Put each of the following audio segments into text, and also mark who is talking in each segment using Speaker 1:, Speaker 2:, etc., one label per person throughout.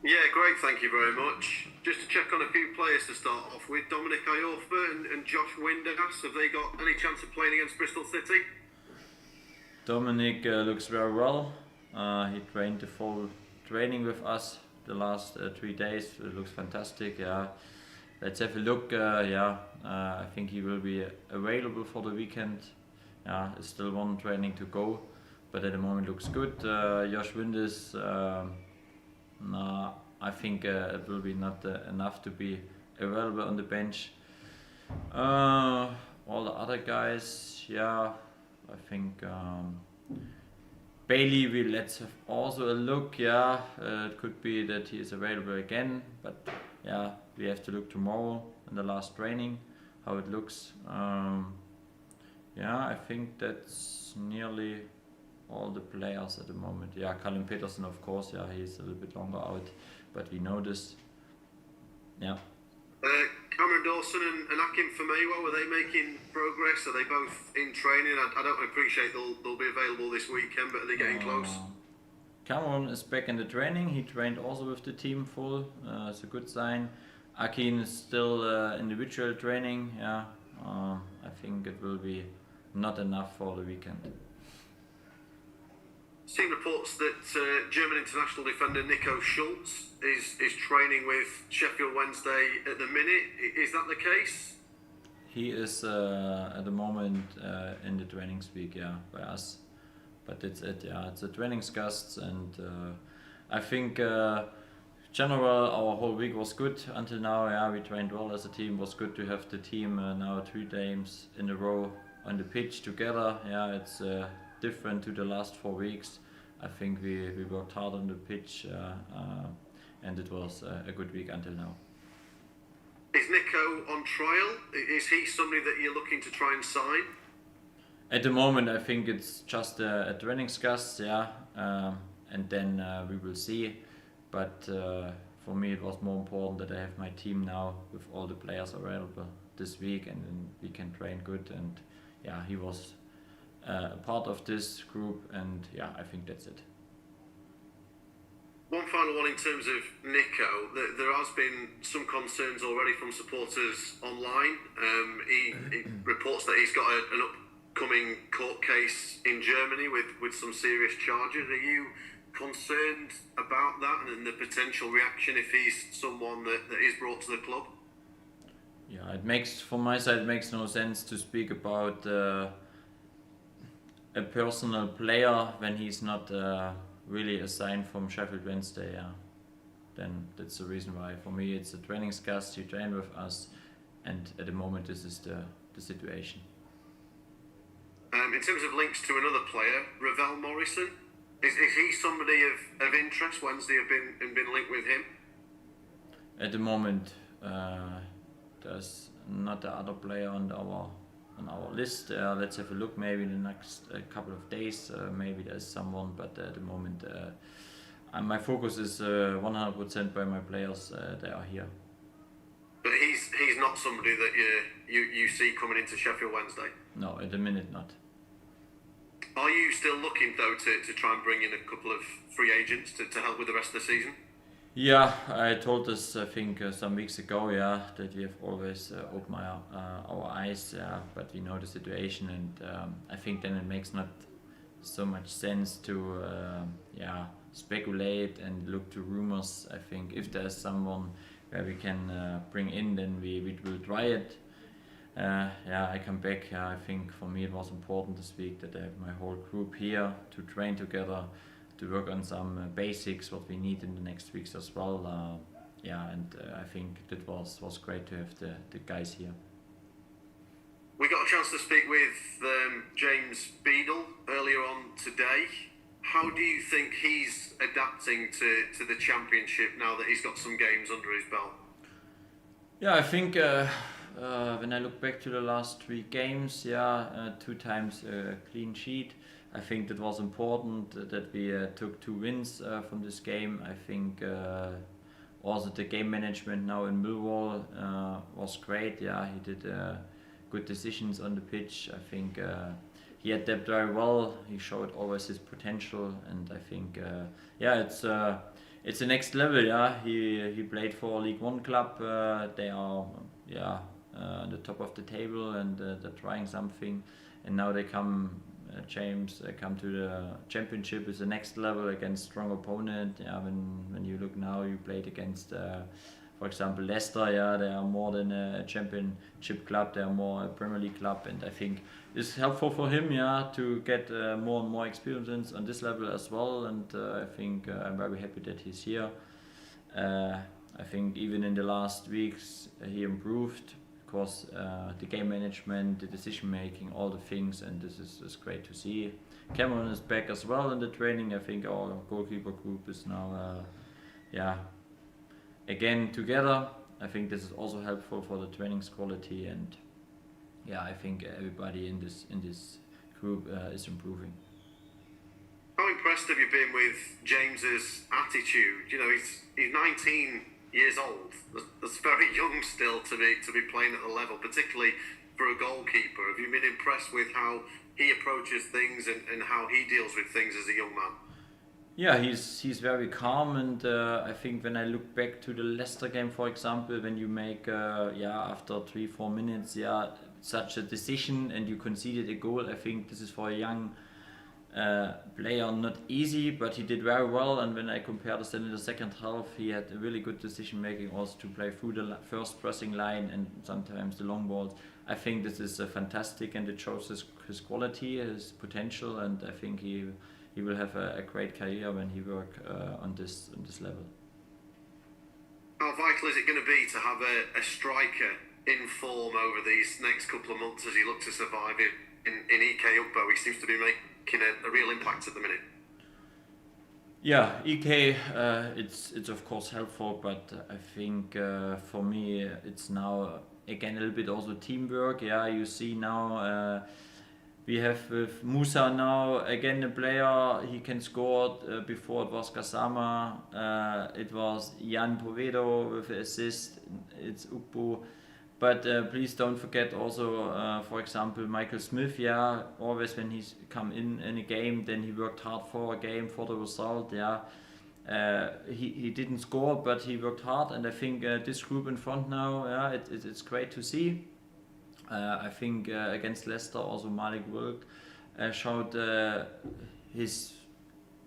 Speaker 1: Yeah, great, thank you very much. Just to check on a few players to start off with, Dominic Iorfa and Josh Windass, have they got any chance of playing against Bristol City?
Speaker 2: Dominic looks very well. He trained the full training with us the last 3 days. It looks fantastic. Yeah, let's have a look. I think he will be available for the weekend. Yeah, it's still one training to go, but at the moment looks good. Josh Windass. No, I think it will be not enough to be available on the bench. All the other guys, yeah, I think Bailey will let's have also a look. Yeah, it could be that he is available again, but yeah, we have to look tomorrow in the last training how it looks. Yeah, I think that's nearly all the players at the moment. Yeah, Callum Peterson, of course. Yeah, he's a little bit longer out, but we know this. Yeah.
Speaker 1: Cameron Dawson and Akim Famewa, were they making progress? Are they both in training? I don't appreciate they'll be available this weekend, but are they getting close?
Speaker 2: Cameron is back in the training. He trained also with the team full. It's a good sign. Akin is still individual training. Yeah, I think it will be not enough for the weekend.
Speaker 1: Seen reports that German international defender Nico Schulz is training with Sheffield Wednesday at the minute. Is that the case?
Speaker 2: He is at the moment in the training speak, yeah, by us. But that's it, yeah. It's a training gusts, and I think general our whole week was good until now. Yeah, we trained well as a team. It was good to have the team now 3 games in a row on the pitch together. Yeah, it's different to the last 4 weeks. I think we worked hard on the pitch, and it was a good week until now.
Speaker 1: Is Nico on trial? Is he somebody that you're looking to try and sign?
Speaker 2: At the moment, I think it's just a training discuss, yeah, and then we will see. But for me, it was more important that I have my team now with all the players available this week, and then we can train good. And yeah, he was a part of this group, and yeah, I think that's it.
Speaker 1: One final one in terms of Nico. There has been some concerns already from supporters online. He reports that he's got an upcoming court case in Germany with some serious charges. Are you concerned about that and the potential reaction if he's someone that is brought to the club?
Speaker 2: Yeah, it makes, from my side, it makes no sense to speak about a personal player when he's not really assigned from Sheffield Wednesday. Yeah, then that's the reason why. For me, it's a training guest. He trained with us, and at the moment, this is the situation.
Speaker 1: In terms of links to another player, Röhl Morrison, is he somebody of interest? Wednesday have been linked with him.
Speaker 2: At the moment, there's not the other player on our list. Let's have a look. Maybe in the next couple of days, maybe there's someone. But at the moment, my focus is 100% by my players. They are here.
Speaker 1: But he's not somebody that you see coming into Sheffield Wednesday.
Speaker 2: No, at the minute not.
Speaker 1: Are you still looking though to try and bring in a couple of free agents to help with the rest of the season?
Speaker 2: Yeah, I told this I think some weeks ago. Yeah, that we have always opened our eyes. Yeah, but we know the situation, and I think then it makes not so much sense to speculate and look to rumors. I think if there's someone where we can bring in, then we will try it. I come back. I think for me it was important this week that I have my whole group here to train together, to work on some basics what we need in the next weeks as well. I think that was great to have the guys here.
Speaker 1: We got a chance to speak with James Beadle earlier on today. How do you think he's adapting to the Championship now that he's got some games under his belt?
Speaker 2: Yeah, I think when I look back to the last 3 games, 2 times clean sheet. I think that was important that we took 2 wins from this game. I think also the game management now in Millwall was great. Yeah, he did good decisions on the pitch. I think he adapted very well. He showed always his potential, and I think it's it's the next level. Yeah, he played for League One club. They are on the top of the table, and they're trying something. And now they come, James, come to the championship. Is the next level against strong opponent. Yeah, when you look now, you played against, for example, Leicester. Yeah, they are more than a championship club. They are more a Premier League club, and I think it's helpful for him. Yeah, to get more and more experience on this level as well. And I think I'm very happy that he's here. I think even in the last weeks he improved. Of course, the game management, the decision making, all the things, and this is great to see. Cameron is back as well in the training. I think our goalkeeper group is now, again together. I think this is also helpful for the training's quality, and I think everybody in this group is improving.
Speaker 1: How impressed have you been with James's attitude? You know, he's 19 years old. That's very young still to be playing at the level, particularly for a goalkeeper. Have you been impressed with how he approaches things and how he deals with things as a young man?
Speaker 2: Yeah, he's very calm, and I think when I look back to the Leicester game, for example, when you make after 3-4 minutes such a decision and you conceded a goal, I think this is for a young player not easy, but he did very well. And when I compare this then in the second half, he had a really good decision making also to play through the first pressing line and sometimes the long balls. I think this is fantastic, and it shows his quality, his potential, and I think he will have a great career when he work on this level.
Speaker 1: How vital is it going to be to have a striker in form over these next couple of months as he looks to survive in EK Upbo? He seems to be making a real impact at the minute.
Speaker 2: Yeah, EK, it's of course helpful, but I think for me it's now again a little bit also teamwork. Yeah, you see now we have with Musa now again a player, he can score. Before it was Gassama, it was Jan Povedo with the assist, it's Ukbo. But please don't forget also, for example, Michael Smith. Yeah, always when he's come in a game, then he worked hard for a game, for the result. Yeah, he didn't score, but he worked hard, and I think this group in front now, it's great to see. I think against Leicester also Malik Röhl showed his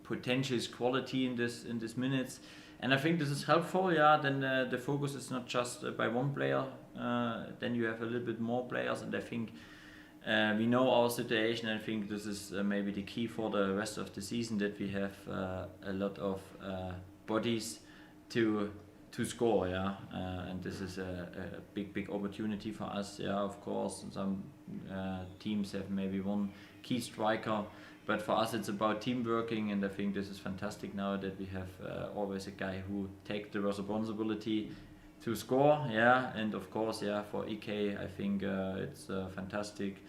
Speaker 2: potential, his quality in this minutes. And I think this is helpful, then the focus is not just by one player, then you have a little bit more players, and I think we know our situation. I think this is maybe the key for the rest of the season, that we have a lot of bodies to score, and this is a big opportunity for us. Of course, some teams have maybe one key striker, but for us it's about team working, and I think this is fantastic now that we have always a guy who takes the responsibility to score, and of course, for EK, I think it's fantastic.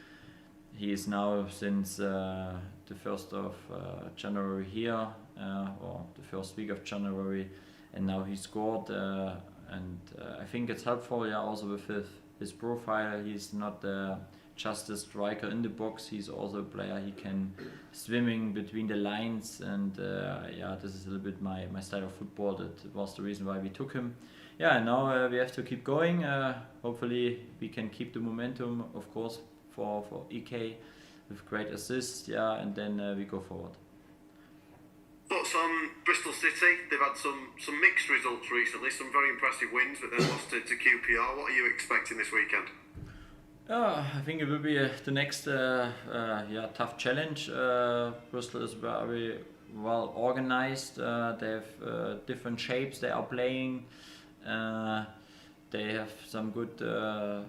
Speaker 2: He is now since the 1st of January here, or the first week of January, and now he scored, and I think it's helpful, also with his profile. He's not just a striker in the box, he's also a player, he can swimming between the lines, and this is a little bit my style of football. That was the reason why we took him. And now we have to keep going. Hopefully we can keep the momentum, of course, for EK with great assists, and then we go forward.
Speaker 1: Thoughts on Bristol City? They've had some mixed results recently, some very impressive wins, but then lost to QPR. What are you expecting this weekend?
Speaker 2: I think it will be the next tough challenge. Bristol is very well organized. They have different shapes they are playing. They have some good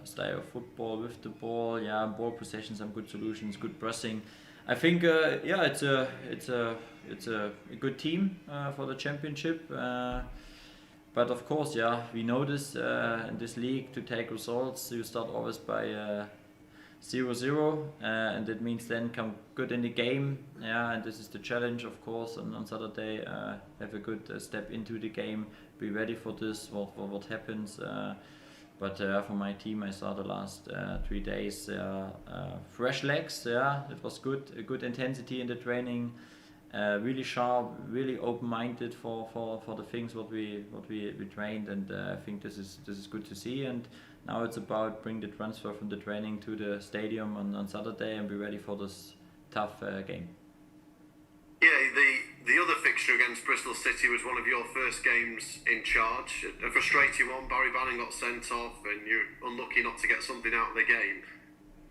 Speaker 2: style of football with the ball. Ball possession, some good solutions, good pressing. I think it's a good team for the championship. But of course, we know this in this league, to take results, you start always by 0-0, and that means then come good in the game. And this is the challenge, of course. And on Saturday, have a good step into the game, be ready for this, for what happens. But for my team, I saw the last 3 days fresh legs. It was good, a good intensity in the training. really sharp, really open-minded for the things what we trained, and I think this is good to see. And now it's about bring the transfer from the training to the stadium on Saturday and be ready for this tough game.
Speaker 1: Yeah, the other fixture against Bristol City was one of your first games in charge. A frustrating one. Barry Bannon got sent off, and you're unlucky not to get something out of the game.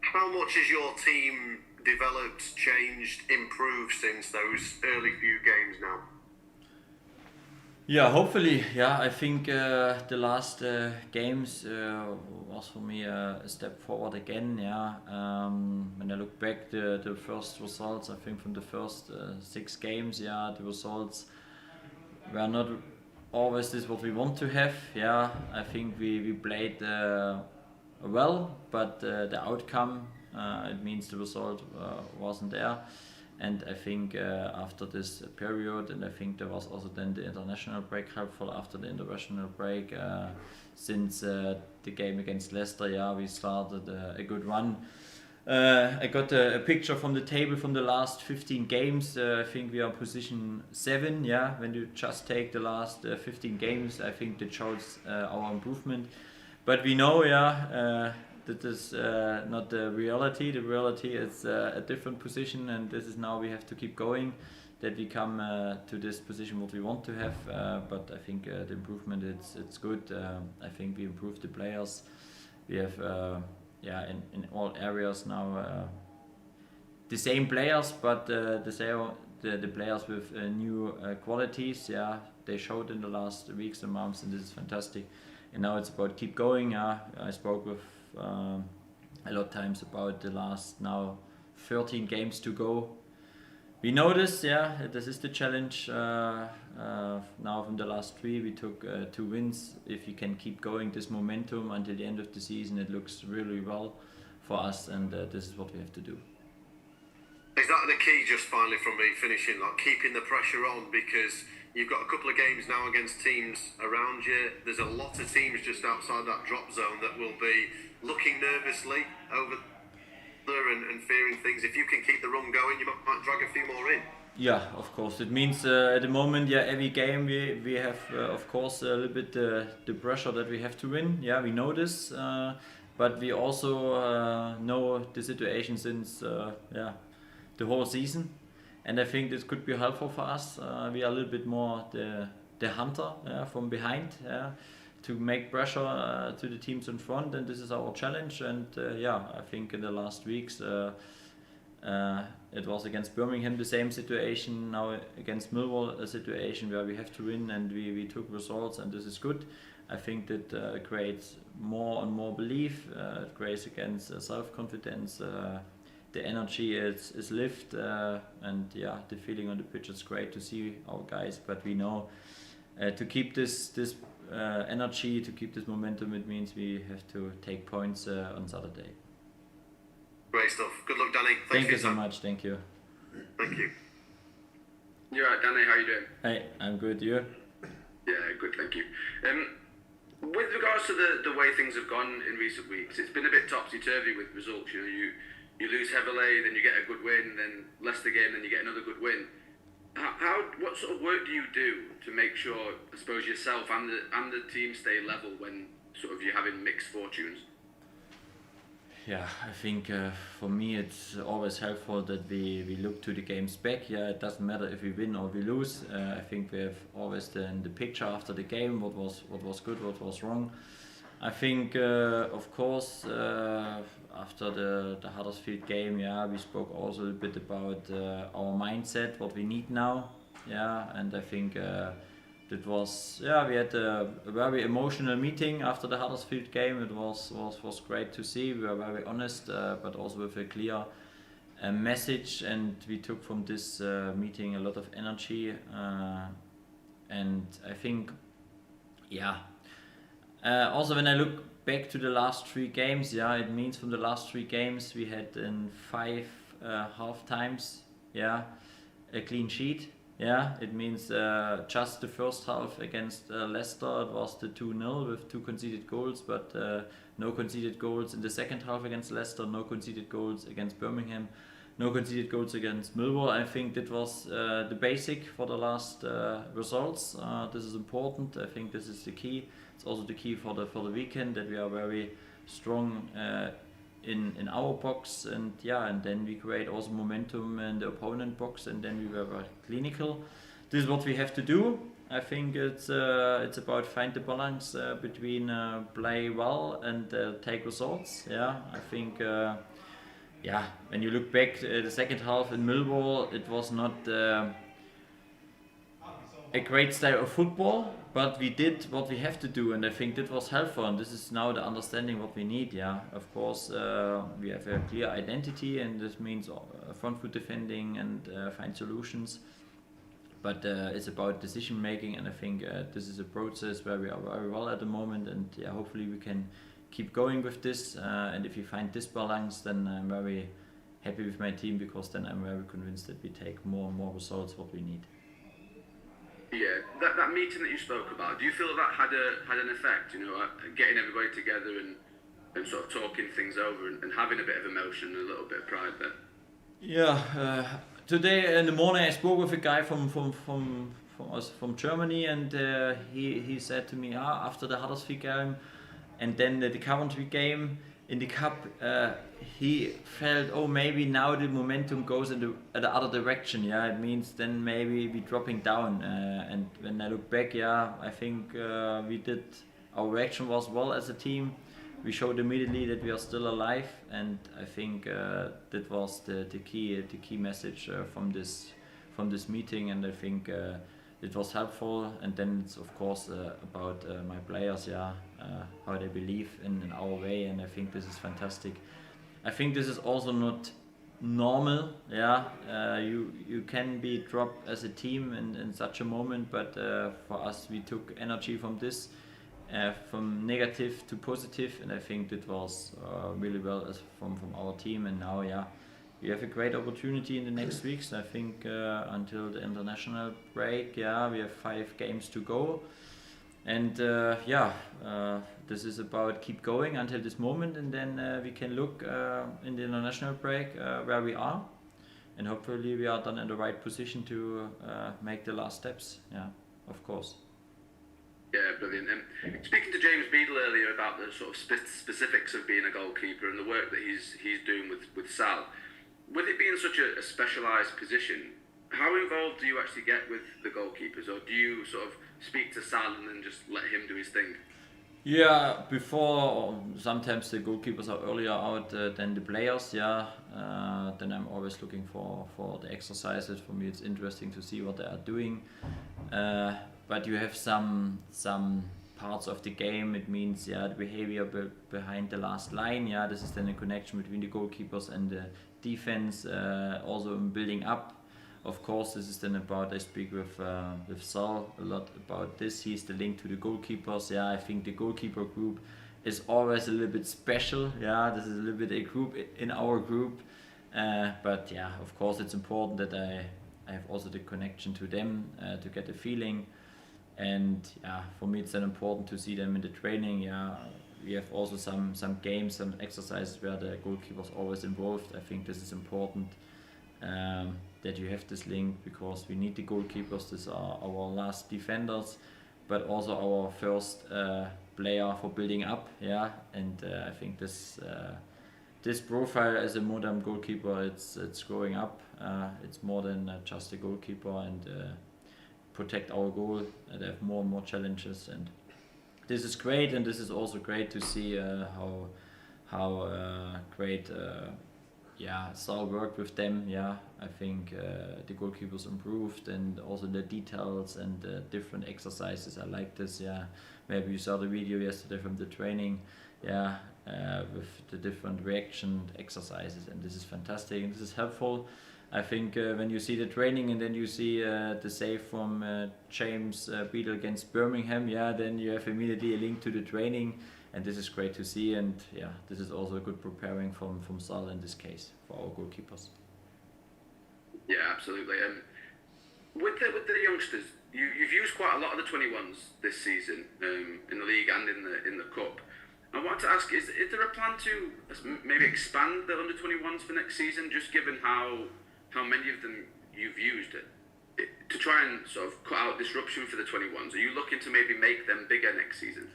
Speaker 1: How much has your team developed, changed, improved since those early few games now?
Speaker 2: Yeah, hopefully. Yeah, I think the last games was for me a step forward again. Yeah, when I look back the first results, I think from the first 6 games, yeah, the results were not always this what we want to have. Yeah, I think we played well, but the outcome, it means the result wasn't there. And I think after this period, and I think there was also then the international break helpful after the international break, since the game against Leicester, yeah, we started a good run. I got a picture from the table from the last 15 games. I think we are position 7. Yeah, when you just take the last 15 games, I think that shows our improvement. But we know, yeah, that is not the reality. The reality is a different position, and this is now we have to keep going, that we come to this position what we want to have. But I think the improvement it's good. I think we improved the players. We have in all areas now the same players, but the players with new qualities. Yeah, they showed in the last weeks and months, and this is fantastic. And now it's about keep going. I spoke with a lot of times about the last now 13 games to go. We know this, yeah, this is the challenge. Now from the last 3 we took 2 wins. If you can keep going this momentum until the end of the season, it looks really well for us, and this is what we have to do.
Speaker 1: Is that the key, just finally from me finishing, like keeping the pressure on, because you've got a couple of games now against teams around you. There's a lot of teams just outside that drop zone that will be looking nervously over there and fearing things. If you can keep the run going, you might drag a few more in.
Speaker 2: Yeah, of course. It means at the moment, yeah, every game we have, of course, a little bit the pressure that we have to win. Yeah, we know this, but we also know the situation since the whole season, and I think this could be helpful for us. We are a little bit more the hunter from behind, to make pressure to the teams in front, and this is our challenge. And I think in the last weeks it was against Birmingham the same situation, now against Millwall a situation where we have to win, and we took results, and this is good. I think that creates more and more belief, it creates against self-confidence, the energy is lift, and the feeling on the pitch is great to see our guys. But we know to keep this energy, to keep this momentum, it means we have to take points on Saturday.
Speaker 1: Great stuff. Good luck, Danny.
Speaker 2: Thank you so much. Thank you.
Speaker 1: Thank you.
Speaker 3: You're right, Danny. How you doing?
Speaker 2: Hey, I'm good. You?
Speaker 3: Yeah, good. Thank you. With regards to the way things have gone in recent weeks, it's been a bit topsy-turvy with results. You know, you lose heavily, then you get a good win, then Leicester game, then you get another good win. What sort of work do you do to make sure, I suppose, yourself and the team stay level when sort of you're having mixed fortunes?
Speaker 2: Yeah, I think for me it's always helpful that we look to the games back. Yeah, it doesn't matter if we win or we lose. I think we have always the picture after the game, what was good, what was wrong. I think of course after the Huddersfield game, we spoke also a bit about our mindset, what we need now. And I think it was we had a very emotional meeting after the Huddersfield game. It was great to see. We were very honest, but also with a clear message, and we took from this meeting a lot of energy. And I think also when I look back to the last 3 games, it means from the last 3 games we had in 5 half times a clean sheet. It means just the first half against Leicester, it was the 2-0 with 2 conceded goals, but no conceded goals in the second half against Leicester, no conceded goals against Birmingham, no conceded goals against Millwall. I think that was the basic for the last results. This is important. I think this is the key. It's also the key for the weekend, that we are very strong in our box, and then we create also momentum in the opponent box, and then we were very clinical. This is what we have to do. I think it's about find the balance between play well and take results. Yeah, I think. When you look back the second half in Millwall, it was not a great style of football, but we did what we have to do, and I think that was helpful, and this is now the understanding what we need. Yeah, of course, we have a clear identity, and this means front foot defending and find solutions, but it's about decision making, and I think this is a process where we are very well at the moment, and hopefully we can keep going with this, and if you find this balance, then I'm very happy with my team, because then I'm very convinced that we take more and more results what we need.
Speaker 3: Yeah, that meeting that you spoke about, do you feel that had an effect, getting everybody together and sort of talking things over and having a bit of emotion and a little bit of pride there?
Speaker 2: Yeah, today in the morning I spoke with a guy from Germany, and he said to me, after the Huddersfield game and then the Coventry game in the cup, he felt, maybe now the momentum goes in the other direction. Yeah, it means then maybe we dropping down. And when I look back, I think we did, our reaction was well as a team. We showed immediately that we are still alive, and I think that was the key message from this meeting, and I think it was helpful. And then it's of course about my players, how they believe in our way, and I think this is fantastic. I think this is also not normal. You can be dropped as a team in such a moment, but for us we took energy from this, from negative to positive, and I think that was really well from our team. And now we have a great opportunity in the next weeks. I think until the international break, we have 5 games to go, and this is about keep going until this moment, and then we can look in the international break where we are, and hopefully we are done in the right position to make the last steps. Of course.
Speaker 3: Yeah, brilliant. Speaking to James Beadle earlier about the sort of specifics of being a goalkeeper and the work that he's doing with Sal, with it being such a specialised position, how involved do you actually get with the goalkeepers, or do you sort of speak to Sal and then just let him do his thing?
Speaker 2: Yeah, before sometimes the goalkeepers are earlier out than the players. Then I'm always looking for the exercises. For me, it's interesting to see what they are doing. But you have some parts of the game. It means the behavior behind the last line. This is then a connection between the goalkeepers and the defense. Also in building up. Of course, this is then about, I speak with Sal a lot about this. He's the link to the goalkeepers. I think the goalkeeper group is always a little bit special. This is a little bit a group in our group. But of course, it's important that I have also the connection to them to get a feeling. And for me, it's then important to see them in the training. We have also some games, some exercises where the goalkeepers always involved. I think this is important. That you have this link, because we need the goalkeepers. These are our last defenders, but also our first player for building up. And I think this profile as a modern goalkeeper, it's growing up. It's more than just a goalkeeper, and protect our goal. They have more and more challenges, and this is great. And this is also great to see how great. Sal worked with them. I think the goalkeepers improved, and also the details and the different exercises. I like this. Maybe you saw the video yesterday from the training. With the different reaction exercises, and this is fantastic and this is helpful. I think when you see the training and then you see the save from James Beadle against Birmingham, then you have immediately a link to the training. And this is great to see, and this is also a good preparing from Sal in this case for our goalkeepers. Yeah,
Speaker 3: absolutely. With the youngsters, you've used quite a lot of the 21s this season in the league and in the cup. I wanted to ask: is there a plan to maybe expand the under-21s for next season? Just given how many of them you've used to try and sort of cut out disruption for the 21s. Are you looking to maybe make them bigger next season?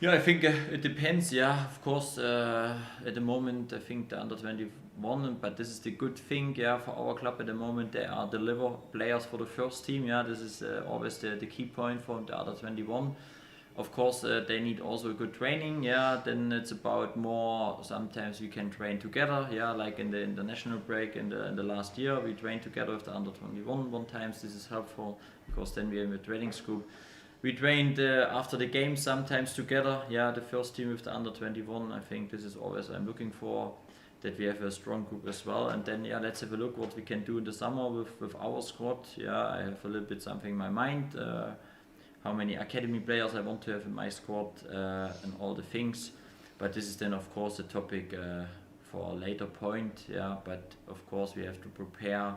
Speaker 2: Yeah, I think it depends. Yeah, of course. At the moment, I think the under 21, but this is the good thing. Yeah, for our club at the moment, they are deliver players for the first team. Yeah, this is always the key point for the under 21. Of course, they need also good training. Yeah, then it's about more. Sometimes we can train together. Yeah, like in the international break in the last year, we trained together with the under 21 one times. This is helpful because then we have a training group. We trained after the game sometimes together. Yeah, the first team with the under 21. I think this is always I'm looking for, that we have a strong group as well. And then yeah, let's have a look what we can do in the summer with our squad. Yeah, I have a little bit something in my mind. How many academy players I want to have in my squad and all the things. But this is then of course a topic for a later point. Yeah, but of course we have to prepare.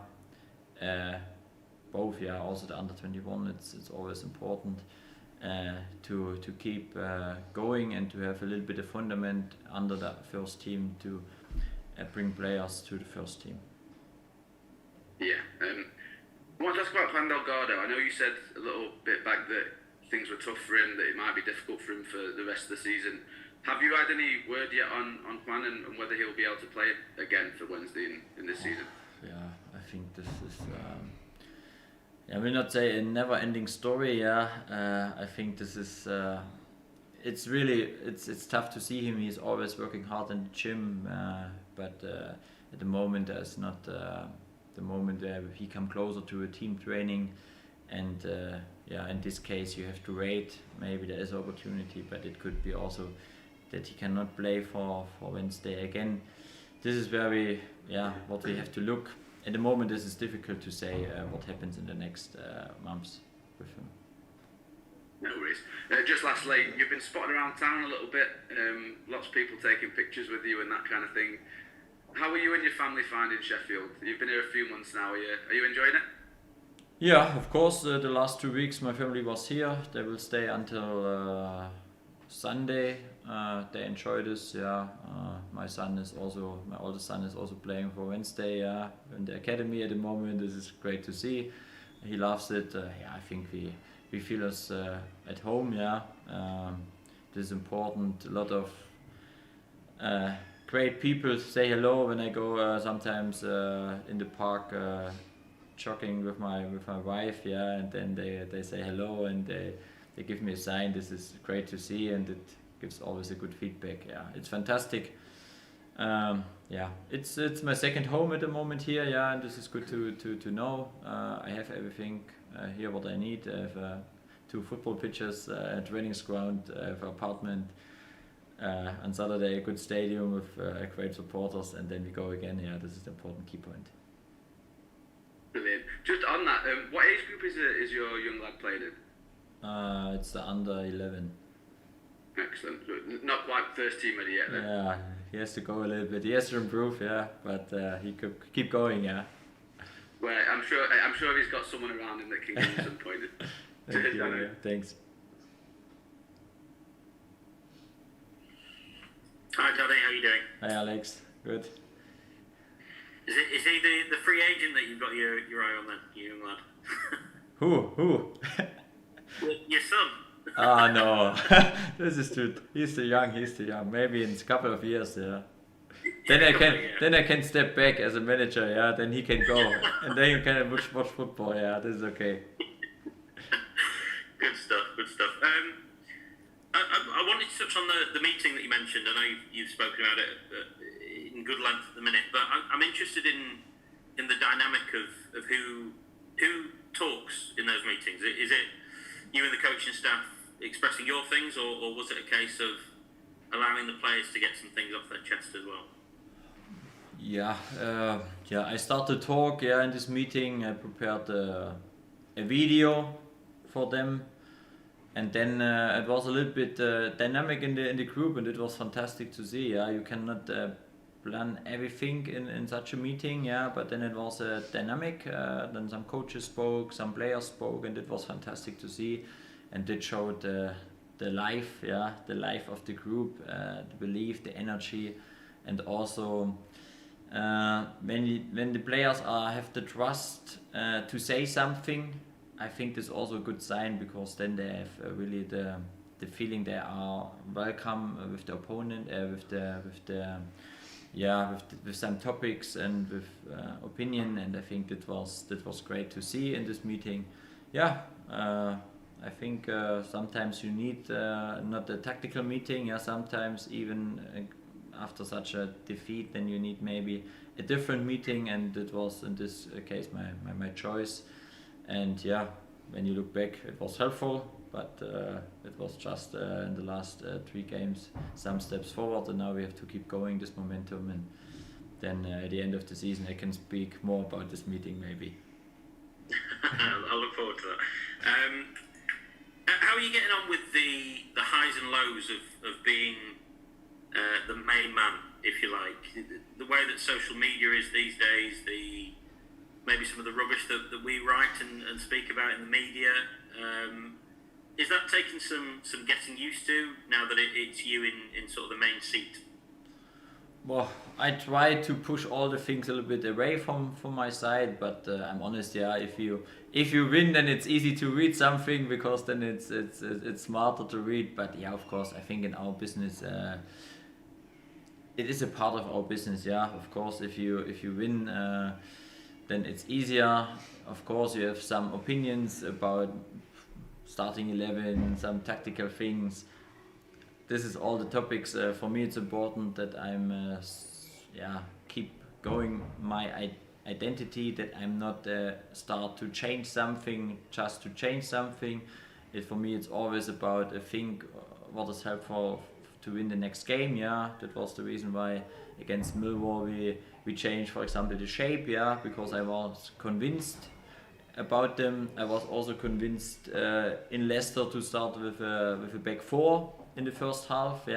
Speaker 2: Both, yeah, also the under 21. It's always important to keep going and to have a little bit of fundament under the first team to bring players to the first team.
Speaker 3: Yeah. I want to ask about Juan Delgado. I know you said a little bit back that things were tough for him, that it might be difficult for him for the rest of the season. Have you had any word yet on Juan and whether he'll be able to play again for Wednesday in this season?
Speaker 2: Yeah, I think this is. I will not say a never-ending story. Yeah, I think this is. It's really it's tough to see him. He's always working hard in the gym, but at the moment there's not the moment where he come closer to a team training, and yeah, in this case you have to wait. Maybe there is opportunity, but it could be also that he cannot play for Wednesday again. This is where we what we have to look. At the moment, this is difficult to say what happens in the next months with him.
Speaker 3: No worries. Just lastly, you've been spotted around town a little bit. Lots of people taking pictures with you and that kind of thing. How are you and your family finding Sheffield? You've been here a few months now. Are you enjoying it?
Speaker 2: Yeah, of course. The last 2 weeks, my family was here. They will stay until Sunday. They enjoy this. Yeah, my oldest son is also playing for Wednesday. Yeah, in the academy at the moment. This is great to see. He loves it. Yeah, I think we feel us at home. Yeah, this is important. A lot of great people say hello when I go sometimes in the park jogging with my wife. Yeah, and then they say hello and they give me a sign. This is great to see, and it gives always a good feedback. Yeah, it's fantastic. Yeah, it's my second home at the moment here. Yeah, and this is good to know. I have everything here what I need. I have 2 football pitches, a training ground, I have an apartment. On Saturday, a good stadium with great supporters, and then we go again. Yeah, this is the important key point.
Speaker 3: Brilliant. Just on that, what age group is your young lad playing in?
Speaker 2: It's the under 11.
Speaker 3: Excellent. Not quite first team ready yet then.
Speaker 2: Yeah, he has to go a little bit. He has to improve, yeah, but he could keep going, yeah.
Speaker 3: Well, I'm sure he's got someone around him that can give him some pointers.
Speaker 2: Thank you, yeah. Thanks.
Speaker 4: Hi Daddy, how you doing?
Speaker 2: Hi Alex, good.
Speaker 4: Is he the free agent that you've got your eye on then, you young lad?
Speaker 2: Who?
Speaker 4: Your son.
Speaker 2: Ah no, this is too. He's too young. Maybe in a couple of years, yeah. Then I can step back as a manager, yeah. Then he can go, and then you can watch football, yeah. This is okay.
Speaker 4: Good stuff. I wanted to touch on the meeting that you mentioned. I know you've spoken about it in good length at the minute, but I'm interested in the dynamic of who talks in those meetings. Is it you and the coaching staff expressing your things, or was it a case of allowing the players to get some things off their chest as well?
Speaker 2: Yeah, I started to talk. Yeah, in this meeting, I prepared a video for them, and then it was a little bit dynamic in the group, and it was fantastic to see. Yeah, you cannot plan everything in such a meeting. Yeah, but then it was dynamic. Then some coaches spoke, some players spoke, and it was fantastic to see, and it showed the life, the life of the group, the belief, the energy, and also when the players have the trust to say something, I think this is also a good sign, because then they have really the feeling they are welcome with the opponent, with some topics and with opinion, and I think that was great to see in this meeting. I think sometimes you need not a tactical meeting. Sometimes even after such a defeat, then you need maybe a different meeting, and it was in this case my choice. And when you look back, it was helpful, but it was just in the last 3 games some steps forward, and now we have to keep going this momentum, and then at the end of the season I can speak more about this meeting maybe.
Speaker 4: I'll look forward to that. How are you getting on with the highs and lows of being the main man, if you like? The way that social media is these days, maybe some of the rubbish that we write and speak about in the media, is that taking some getting used to now that it's you in sort of the main seat?
Speaker 2: Well, I try to push all the things a little bit away from my side, but I'm honest. If you win, then it's easy to read something, because then it's smarter to read. But of course, I think in our business, it is a part of our business. Of course, if you win, then it's easier. Of course, you have some opinions about starting 11, some tactical things. This is all the topics. For me, it's important that I'm keep going my identity, that I'm not start to change something just to change something. For me, it's always about think what is helpful to win the next game. That was the reason why against Millwall we changed, for example, the shape. Because I was convinced about them. I was also convinced in Leicester to start with a back 4 in the first half,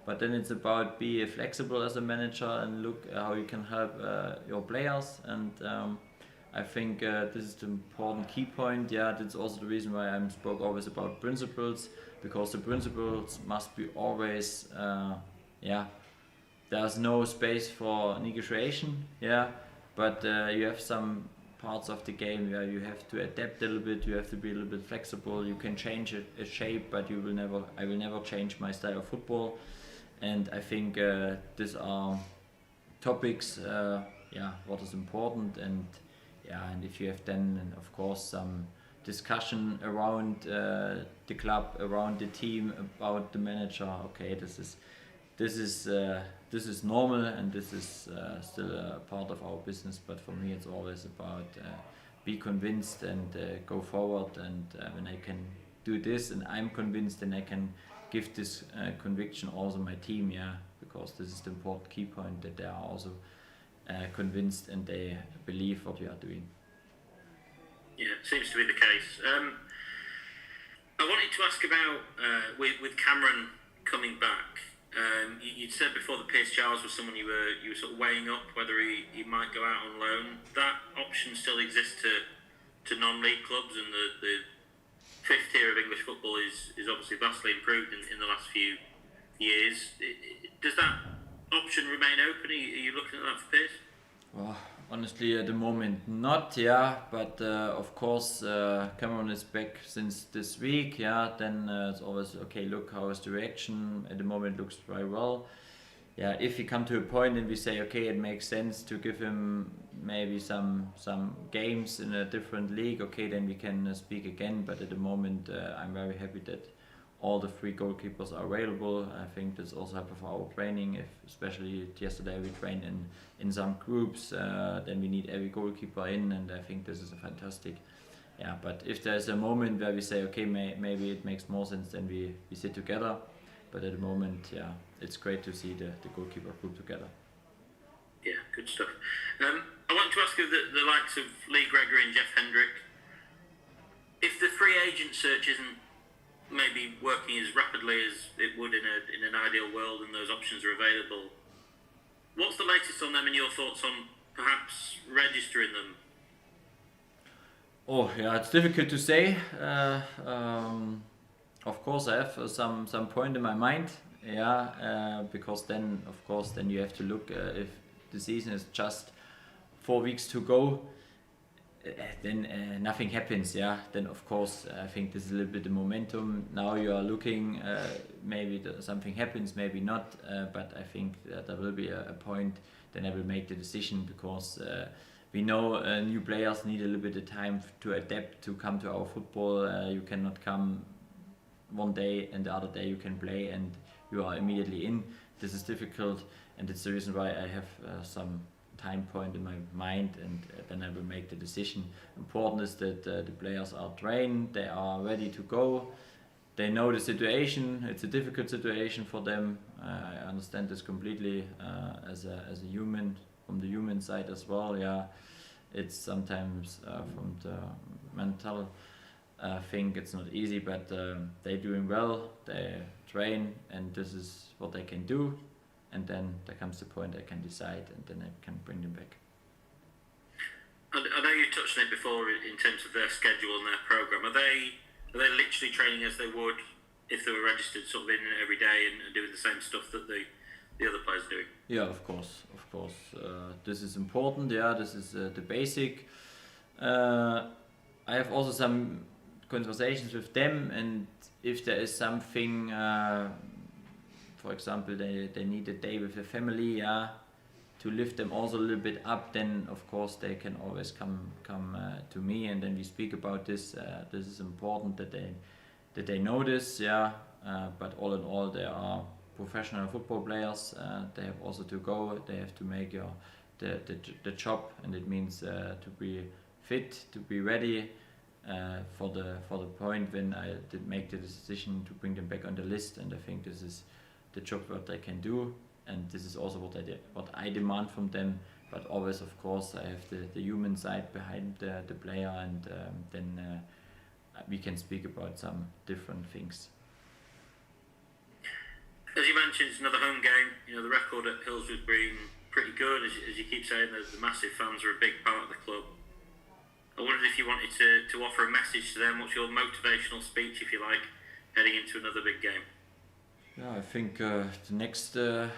Speaker 2: but then it's about be flexible as a manager and look how you can help your players, and I think this is the important key point. That's also the reason why I spoke always about principles, because the principles must be always there's no space for negotiation, but you have some parts of the game where you have to adapt a little bit, you have to be a little bit flexible, you can change a shape, but I will never change my style of football. And I think these are topics, what is important, and if you have then, of course, some discussion around the club, around the team, about the manager, okay, this is normal, and this is still a part of our business. But for me, it's always about be convinced and go forward. And when I can do this, and I'm convinced, then I can give this conviction also my team, because this is the important key point, that they are also convinced and they believe what we are doing.
Speaker 4: Yeah, seems to be the case. I wanted to ask about with Cameron coming back. You'd said before that Pierce Charles was someone you were sort of weighing up whether he might go out on loan. That option still exists to non-league clubs, and the fifth tier of English football is obviously vastly improved in the last few years. Does that option remain open? Are you looking at that for Pierce?
Speaker 2: Well, honestly, at the moment not, but of course Cameron is back since this week, then it's always okay, look how is the reaction. At the moment it looks very well. If we come to a point and we say okay, it makes sense to give him maybe some games in a different league, okay, then we can speak again. But at the moment I'm very happy that all the 3 goalkeepers are available. I think that's also helpful for our training. Especially yesterday we trained in some groups, then we need every goalkeeper in, and I think this is a fantastic. But if there's a moment where we say okay, maybe it makes more sense, then we sit together. But at the moment, it's great to see the goalkeeper group together.
Speaker 4: Yeah, good stuff. I want to ask you the likes of Lee Gregory and Jeff Hendrick. If the free agent search isn't maybe working as rapidly as it would in an ideal world, and those options are available, what's the latest on them and your thoughts on perhaps registering them?
Speaker 2: It's difficult to say. of course, I have some point in my mind. Yeah, because then, of course, then you have to look if the season is just 4 weeks to go. Then nothing happens. Yeah, then of course I think this is a little bit the momentum. Now you are looking. Maybe something happens, maybe not. But I think that there will be a point. Then I will make the decision because we know new players need a little bit of time to adapt to come to our football. You cannot come one day and the other day you can play and you are immediately in. This is difficult, and it's the reason why I have some time point in my mind, and then I will make the decision. Important is that the players are trained, they are ready to go, they know the situation. It's a difficult situation for them. I understand this completely as a human, from the human side as well. Yeah, it's sometimes from the mental thing it's not easy, but they're doing well, they train, and this is what they can do. And then there comes the point I can decide, and then I can bring them back.
Speaker 4: I know you touched on it before in terms of their schedule and their program. Are they literally training as they would if they were registered, sort of in every day and doing the same stuff that the other players are doing?
Speaker 2: Yeah, of course. This is important. Yeah, this is the basic. I have also some conversations with them, and if there is something. For example, they need a day with the family, yeah, to lift them also a little bit up. Then of course they can always come to me, and then we speak about this. This is important that they know this, yeah. But all in all, they are professional football players. They have also to go. They have to make the job, and it means to be fit, to be ready for the point when I did make the decision to bring them back on the list. And I think this is the job what they can do, and this is also what I demand from them. But always, of course, I have the human side behind the player, and then we can speak about some different things.
Speaker 4: As you mentioned, it's another home game. You know, the record at Hillsborough has been pretty good. As you keep saying, the massive fans are a big part of the club. I wondered if you wanted to offer a message to them. What's your motivational speech, if you like, heading into another big game?
Speaker 2: Yeah, I think the next. I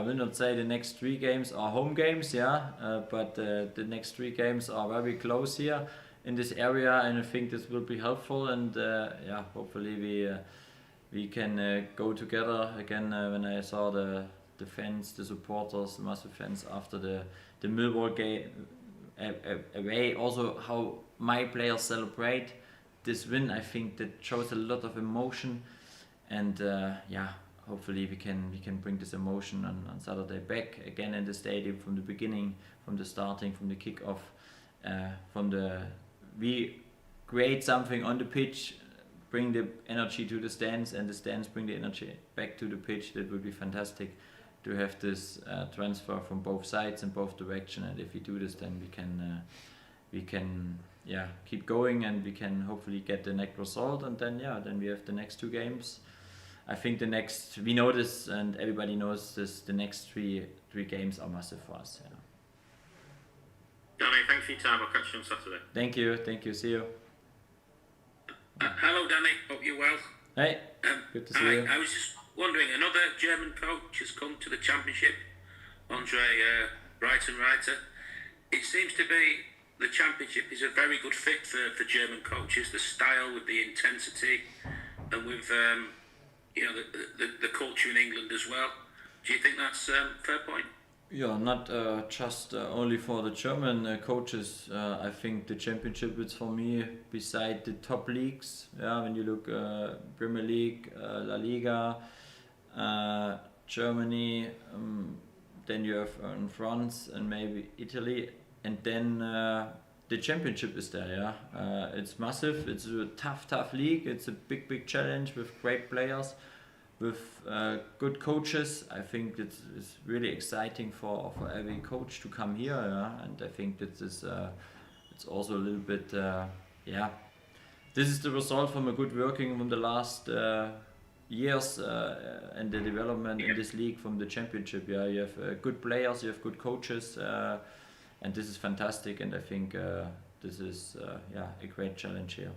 Speaker 2: will not say the next 3 games are home games, but the next 3 games are very close here in this area, and I think this will be helpful. And hopefully we can go together again. When I saw the fans, the supporters, the massive fans after the Millwall game away, also how my players celebrate this win, I think that shows a lot of emotion. And hopefully we can bring this emotion on Saturday back again in the stadium from the beginning, from the starting, from the kick-off, we create something on the pitch, bring the energy to the stands, and the stands bring the energy back to the pitch. That would be fantastic to have this transfer from both sides and both directions. And if we do this, then we can keep going, and we can hopefully get the next result. And then we have the next 2 games. I think we know this, and everybody knows this, the next three games are massive for us. Yeah.
Speaker 4: Danny, thanks for your time. I'll catch you on Saturday.
Speaker 2: Thank you, see you.
Speaker 5: Hello Danny, hope you're well.
Speaker 2: Hey, good to see you.
Speaker 5: I was just wondering, another German coach has come to the Championship, Andre Breitenreiter. It seems to be the Championship is a very good fit for German coaches, the style with the intensity and with the culture in England as well. Do you think that's a fair point?
Speaker 2: Yeah, not just only for the German coaches. I think the Championship is for me beside the top leagues. Yeah, when you look Premier League, La Liga, Germany, then you have France and maybe Italy, and then the Championship is there. Yeah, it's massive. It's a tough league. It's a big challenge with great players, with good coaches. I think it's really exciting for every coach to come here, and I think that is it's also a little bit this is the result from a good working from the last years and the development in this league from the Championship. You have good players, you have good coaches, and this is fantastic, and I think this is a great challenge here.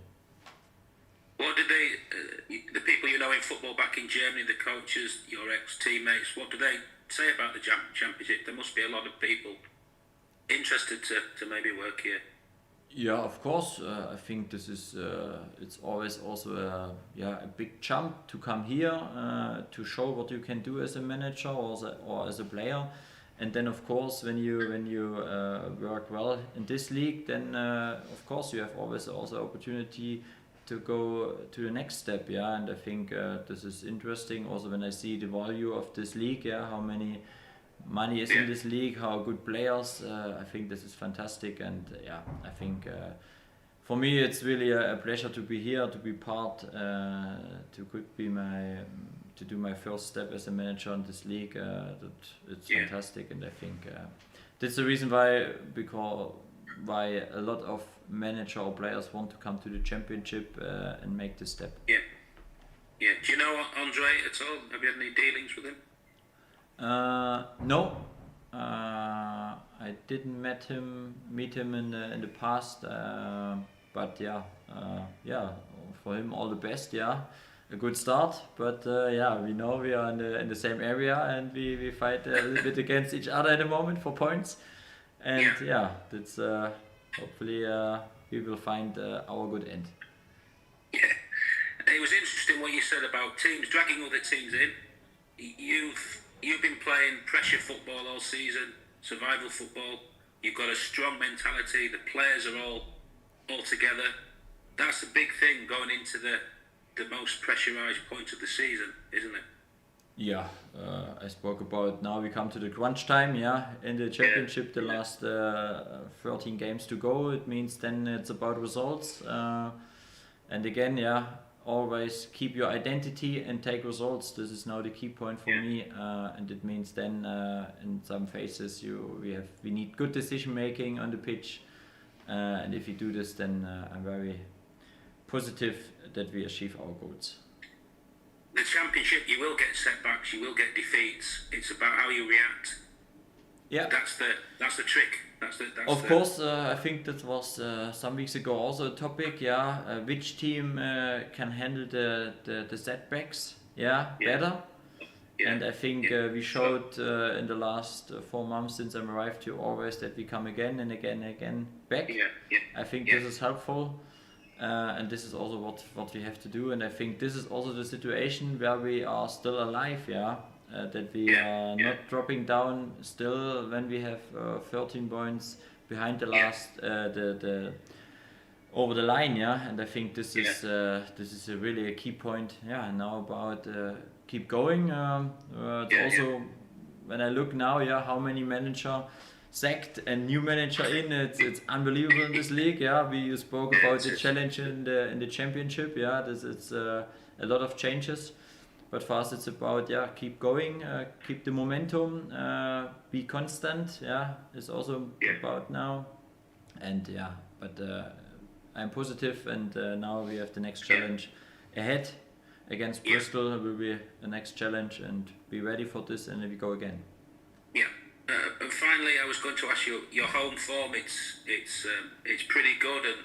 Speaker 5: What did the people you know in football back in Germany, the coaches, your ex-teammates, what do they say about the championship? There must be a lot of people interested to maybe work here.
Speaker 2: Yeah, of course. I think this is it's always also a big jump to come here to show what you can do as a manager or as a player, and then of course when you work well in this league, then of course you have always also opportunity to go to the next step. Yeah, and I think this is interesting. Also when I see the value of this league, how many money is in this league, how good players. I think this is fantastic, and I think for me it's really a pleasure to be here, to be part, to do my first step as a manager in this league. That it's fantastic, and I think that's the reason why a lot of manager or players want to come to the championship and make this step.
Speaker 5: Yeah. Do you know Andre at all? Have you had any dealings with him?
Speaker 2: No, I didn't meet him in the past, but for him all the best. Yeah, a good start, but we know we are in the same area, and we fight a little bit against each other at the moment for points, and that's hopefully we will find our good end.
Speaker 5: Yeah, it was interesting what you said about teams dragging other teams in. You've been playing pressure football all season, survival football. You've got a strong mentality. The players are all together. That's a big thing going into the most pressurised point of the season, isn't it?
Speaker 2: Yeah, I spoke about now we come to the crunch time. Yeah, in the championship, the last 13 games to go. It means then it's about results. And again, always keep your identity and take results. This is now the key point for me, and it means then in some phases we need good decision making on the pitch, and if you do this, then I'm very positive that we achieve our goals.
Speaker 5: The championship, you will get setbacks, you will get defeats. It's about how you react. Yeah, that's the trick. Of
Speaker 2: course, I think that was some weeks ago also a topic. Which team can handle the setbacks? Better. Yeah. And I think we showed in the last 4 months since I arrived here always that we come again and again and again back. I think this is helpful, and this is also what we have to do. And I think this is also the situation where we are still alive. That we are not dropping down still when we have 13 points behind the last the over the line, and I think this is really a key point. Now about keep going. It's also when I look now, how many manager sacked and new manager in, it's unbelievable in this league. We spoke about the challenge in the championship. This is a lot of changes. But for us, it's about keep going, keep the momentum, be constant. It's also about now, and but I'm positive, and now we have the next challenge ahead against Bristol. Will be the next challenge, and be ready for this, and then we go again.
Speaker 5: And finally, I was going to ask you your home form. It's pretty good, and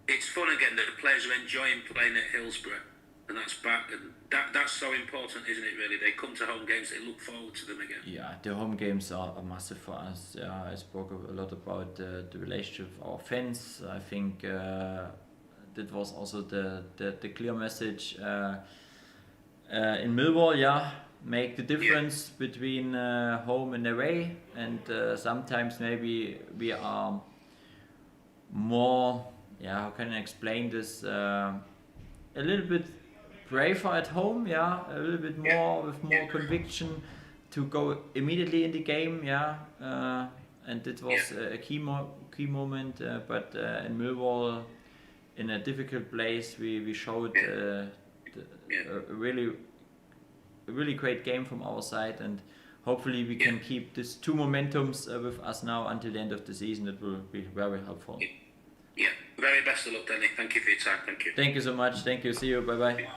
Speaker 5: it's fun again. That the players are enjoying playing at Hillsborough. And that's back, and that's so important, isn't it? Really, they come to home games, they look forward to them again.
Speaker 2: The home games are massive for us. I spoke a lot about the relationship with our fans. I think that was also the clear message in Millwall. Make the difference between home and away, and sometimes maybe we are more. How can I explain this? A little bit braver at home, a little bit more with more conviction to go immediately in the game, and it was a key moment. But in Millwall, in a difficult place, we showed a really great game from our side, and hopefully we can keep these 2 momentums with us now until the end of the season. That will be very helpful.
Speaker 5: Very best of luck, Danny. Thank you for your time. Thank you.
Speaker 2: Thank you so much. Thank you. See you. Bye bye.